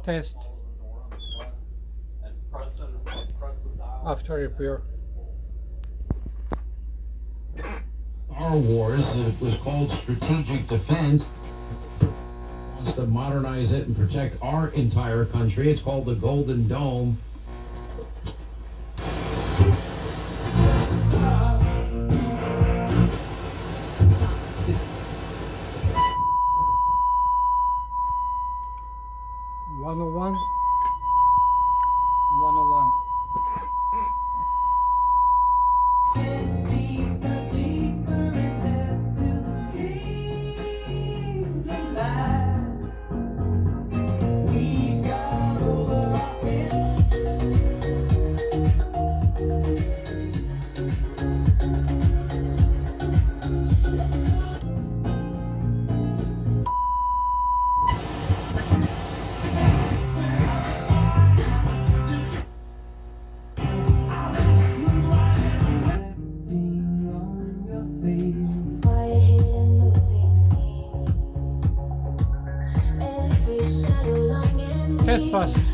Test after repair. Our wars, it was called strategic defense. Wants to modernize it and protect our entire country. It's called the Golden Dome. One oh one. 101. Test pass.